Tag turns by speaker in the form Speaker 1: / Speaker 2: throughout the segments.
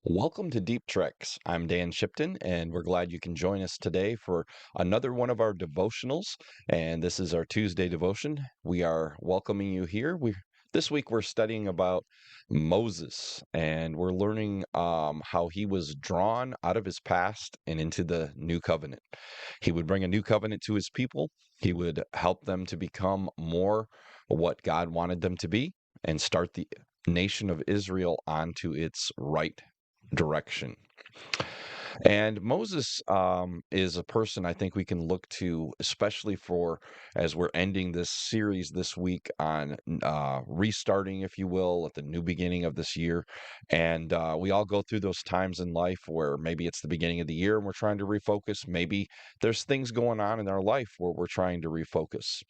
Speaker 1: Welcome to Deep Treks. I'm Dan Shipton, and we're glad you can join us today for another one of our devotionals. And this is our Tuesday devotion. We are welcoming you here. This week we're studying about Moses, and we're learning how he was drawn out of his past and into the new covenant. He would bring a new covenant to his people. He would help them to become more what God wanted them to be, and start the nation of Israel onto its right direction. And Moses is a person I think we can look to, especially for as we're ending this series this week on restarting, if you will, at the new beginning of this year. And we all go through those times in life where maybe it's the beginning of the year and we're trying to refocus. Maybe there's things going on in our life where we're trying to refocus.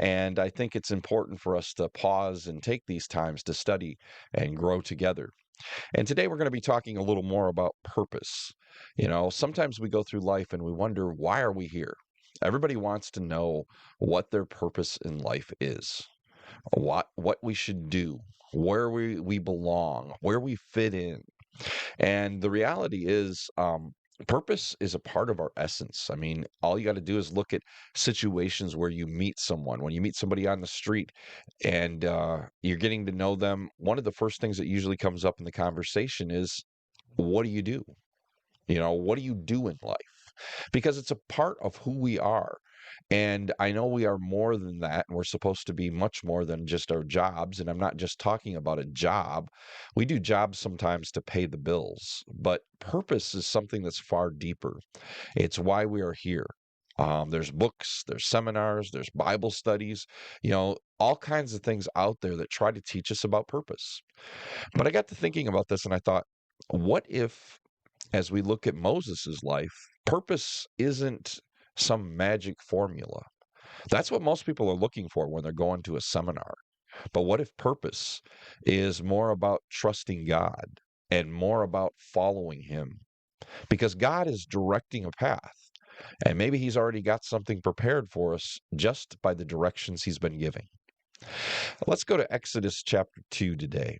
Speaker 1: And I think it's important for us to pause and take these times to study and grow together. And today we're going to be talking a little more about purpose. Sometimes we go through life and we wonder, why are we here? Everybody wants to know what their purpose in life is, what we should do, where we belong, where we fit in. And the reality is, purpose is a part of our essence. I mean, all you got to do is look at situations where you meet someone. When you meet somebody on the street and you're getting to know them, one of the first things that usually comes up in the conversation is, what do you do? What do you do in life? Because it's a part of who we are. And I know we are more than that, and we're supposed to be much more than just our jobs. And I'm not just talking about a job. We do jobs sometimes to pay the bills, but purpose is something that's far deeper. It's why we are here. There's books, there's seminars, there's Bible studies, all kinds of things out there that try to teach us about purpose. But I got to thinking about this and I thought, what if, as we look at Moses's life, purpose isn't some magic formula? That's what most people are looking for when they're going to a seminar. But what if purpose is more about trusting God and more about following Him? Because God is directing a path, and maybe He's already got something prepared for us just by the directions He's been giving. Let's go to Exodus chapter 2 today.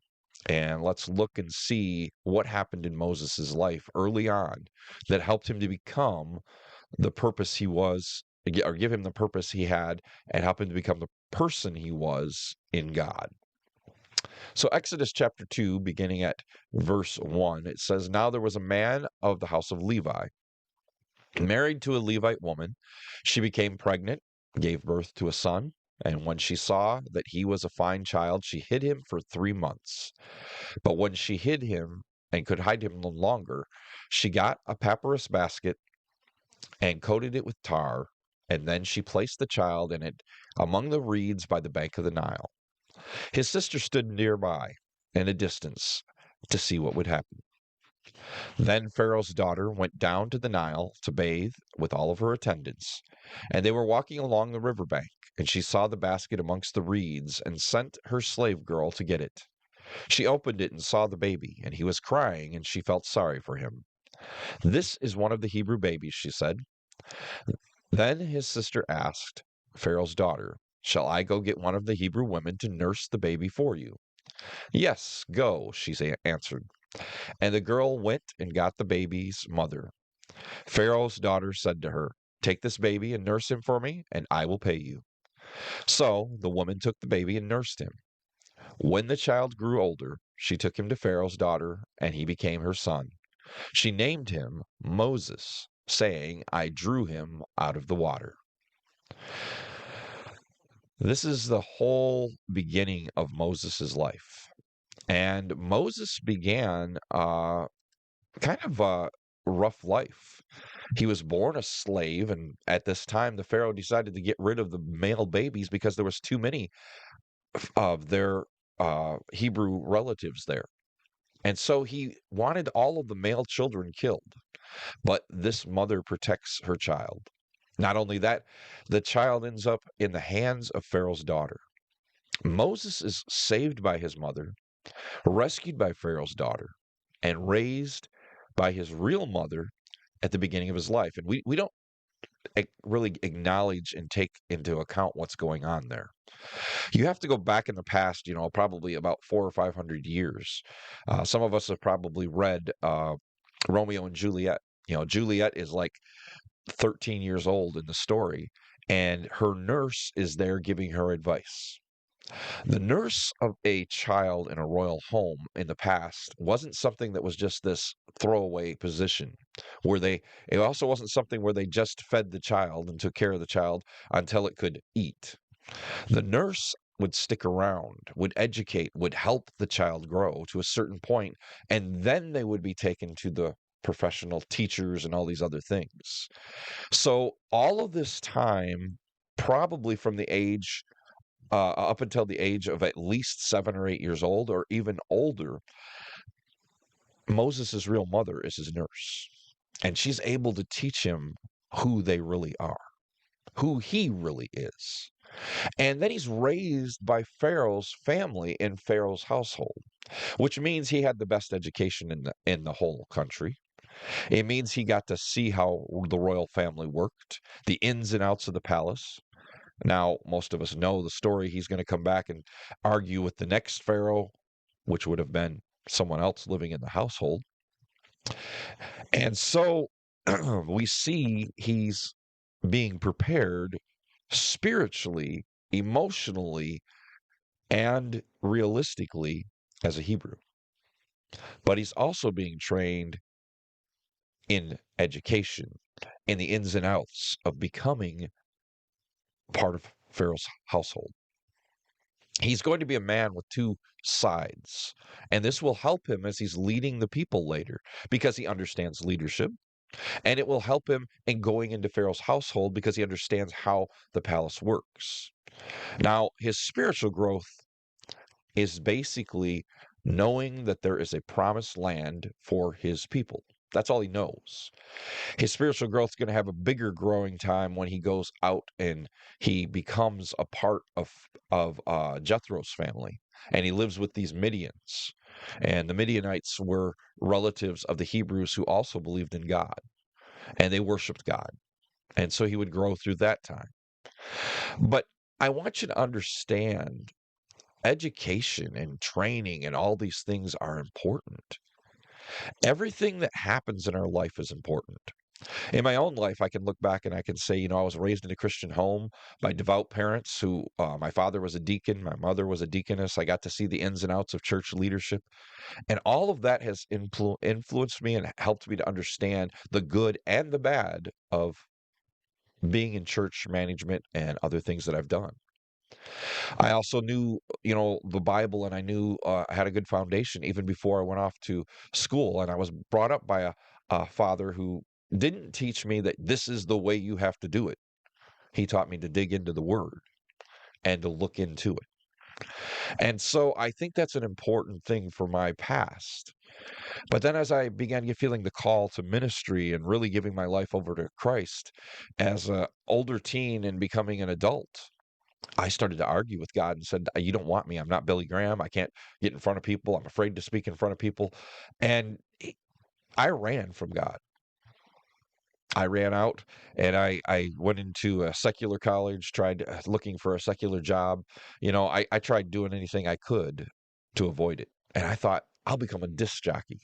Speaker 1: And let's look and see what happened in Moses' life early on that helped him to become the purpose he was, or give him the purpose he had, and help him to become the person he was in God. So, Exodus chapter 2, beginning at verse 1, it says, "Now there was a man of the house of Levi, married to a Levite woman. She became pregnant, gave birth to a son. And when she saw that he was a fine child, she hid him for 3 months. But when she hid him and could hide him no longer, she got a papyrus basket and coated it with tar, and then she placed the child in it among the reeds by the bank of the Nile. His sister stood nearby in a distance to see what would happen. Then Pharaoh's daughter went down to the Nile to bathe with all of her attendants, and they were walking along the river bank, and she saw the basket amongst the reeds and sent her slave girl to get it. She opened it and saw the baby, and he was crying, and she felt sorry for him. "This is one of the Hebrew babies," she said. Then his sister asked Pharaoh's daughter, "Shall I go get one of the Hebrew women to nurse the baby for you?" "Yes, go," answered. And the girl went and got the baby's mother. Pharaoh's daughter said to her, "Take this baby and nurse him for me, and I will pay you." So the woman took the baby and nursed him. When the child grew older, she took him to Pharaoh's daughter, and he became her son. She named him Moses, saying, "I drew him out of the water." This is the whole beginning of Moses' life. And Moses began kind of a rough life. He was born a slave, and at this time, the Pharaoh decided to get rid of the male babies because there was too many of their Hebrew relatives there. And so he wanted all of the male children killed, but this mother protects her child. Not only that, the child ends up in the hands of Pharaoh's daughter. Moses is saved by his mother, rescued by Pharaoh's daughter, and raised by his real mother at the beginning of his life. And we don't really acknowledge and take into account what's going on there. You have to go back in the past, probably about 400 or 500 years. Some of us have probably read Romeo and Juliet. Juliet is like 13 years old in the story, and her nurse is there giving her advice. The nurse of a child in a royal home in the past wasn't something that was just this throwaway position it also wasn't something where they just fed the child and took care of the child until it could eat. The nurse would stick around, would educate, would help the child grow to a certain point, and then they would be taken to the professional teachers and all these other things. So all of this time, probably from the age up until the age of at least 7 or 8 years old, or even older, Moses' real mother is his nurse. And she's able to teach him who they really are, who he really is. And then he's raised by Pharaoh's family in Pharaoh's household, which means he had the best education in the whole country. It means he got to see how the royal family worked, the ins and outs of the palace. Now, most of us know the story. He's going to come back and argue with the next pharaoh, which would have been someone else living in the household. And so we see he's being prepared spiritually, emotionally, and realistically as a Hebrew. But he's also being trained in education, in the ins and outs of becoming part of Pharaoh's household. He's going to be a man with two sides, and this will help him as he's leading the people later because he understands leadership, and it will help him in going into Pharaoh's household because he understands how the palace works. Now, his spiritual growth is basically knowing that there is a promised land for his people. That's all he knows. His spiritual growth is going to have a bigger growing time when he goes out and he becomes a part of Jethro's family, and he lives with these Midians. And the Midianites were relatives of the Hebrews who also believed in God, and they worshiped God. And so he would grow through that time. But I want you to understand education and training and all these things are important. Everything that happens in our life is important. In my own life, I can look back and I can say, I was raised in a Christian home by devout parents who, my father was a deacon, my mother was a deaconess. I got to see the ins and outs of church leadership. And all of that has influenced me and helped me to understand the good and the bad of being in church management and other things that I've done. I also knew, the Bible, and I knew I had a good foundation even before I went off to school. And I was brought up by a father who didn't teach me that this is the way you have to do it. He taught me to dig into the word and to look into it. And so I think that's an important thing for my past. But then as I began feeling the call to ministry and really giving my life over to Christ as an older teen and becoming an adult, I started to argue with God and said, "You don't want me. I'm not Billy Graham. I can't get in front of people. I'm afraid to speak in front of people." And I ran from God. I ran out and I went into a secular college, tried looking for a secular job. I tried doing anything I could to avoid it. And I thought, I'll become a disc jockey,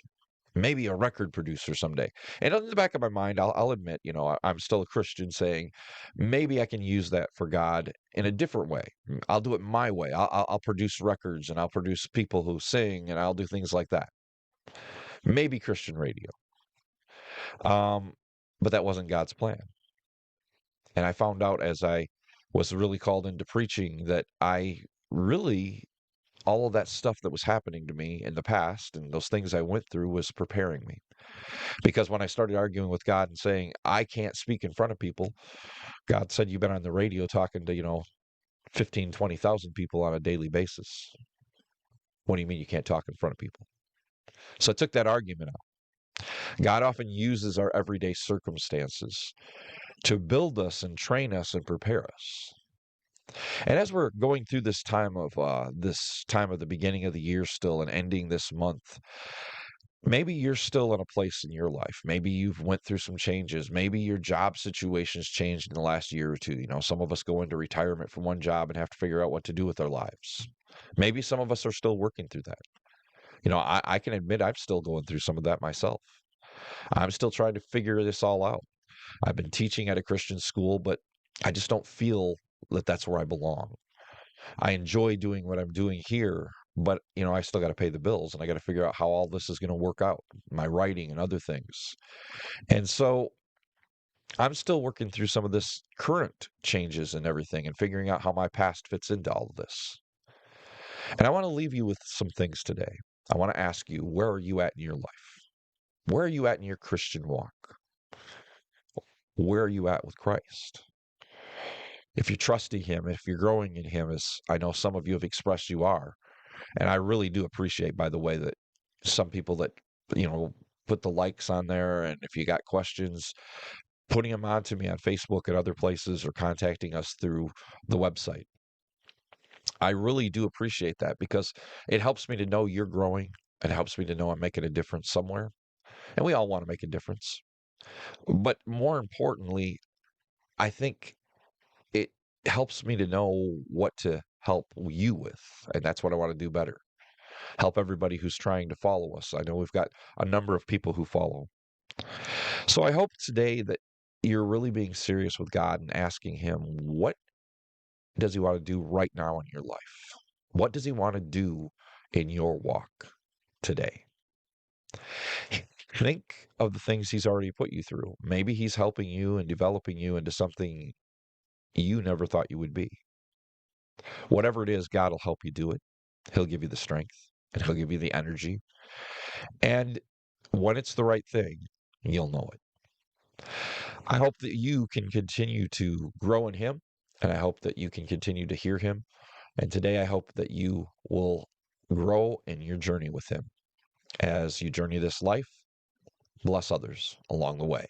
Speaker 1: maybe a record producer someday. And in the back of my mind, I'll admit, I'm still a Christian saying, maybe I can use that for God in a different way. I'll do it my way. I'll produce records and I'll produce people who sing and I'll do things like that. Maybe Christian radio. Um, but that wasn't God's plan. And I found out as I was really called into preaching that all of that stuff that was happening to me in the past and those things I went through was preparing me. Because when I started arguing with God and saying, I can't speak in front of people, God said, you've been on the radio talking to, 15, 20,000 people on a daily basis. What do you mean you can't talk in front of people? So I took that argument out. God often uses our everyday circumstances to build us and train us and prepare us. And as we're going through this time of the beginning of the year still and ending this month,
Speaker 2: Maybe you're still in a place in your life. Maybe you've went through some changes. Maybe your job situation's changed in the last year or two. Some of us go into retirement from one job and have to figure out what to do with our lives. Maybe some of us are still working through that. I can admit I'm still going through some of that myself. I'm still trying to figure this all out. I've been teaching at a Christian school, but I just don't feel that that's where I belong. I enjoy doing what I'm doing here, but I still got to pay the bills and I got to figure out how all this is going to work out, my writing and other things. And so I'm still working through some of this current changes and everything and figuring out how my past fits into all of this. And I want to leave you with some things today. I want to ask you, where are you at in your life? Where are you at in your Christian walk? Where are you at with Christ? If you're trusting Him, if you're growing in Him, as I know some of you have expressed you are, and I really do appreciate, by the way, that some people that, you know, put the likes on there, and if you got questions, putting them on to me on Facebook and other places or contacting us through the website. I really do appreciate that because it helps me to know you're growing. It helps me to know I'm making a difference somewhere. And we all want to make a difference. But more importantly, I think it helps me to know what to help you with. And that's what I want to do better. Help everybody who's trying to follow us. I know we've got a number of people who follow. So I hope today that you're really being serious with God and asking Him, what does He want to do right now in your life? What does He want to do in your walk today? Think of the things He's already put you through. Maybe He's helping you and developing you into something you never thought you would be. Whatever it is, God will help you do it. He'll give you the strength and He'll give you the energy. And when it's the right thing, you'll know it. I hope that you can continue to grow in Him, and I hope that you can continue to hear Him. And today, I hope that you will grow in your journey with Him as you journey this life. Bless others along the way.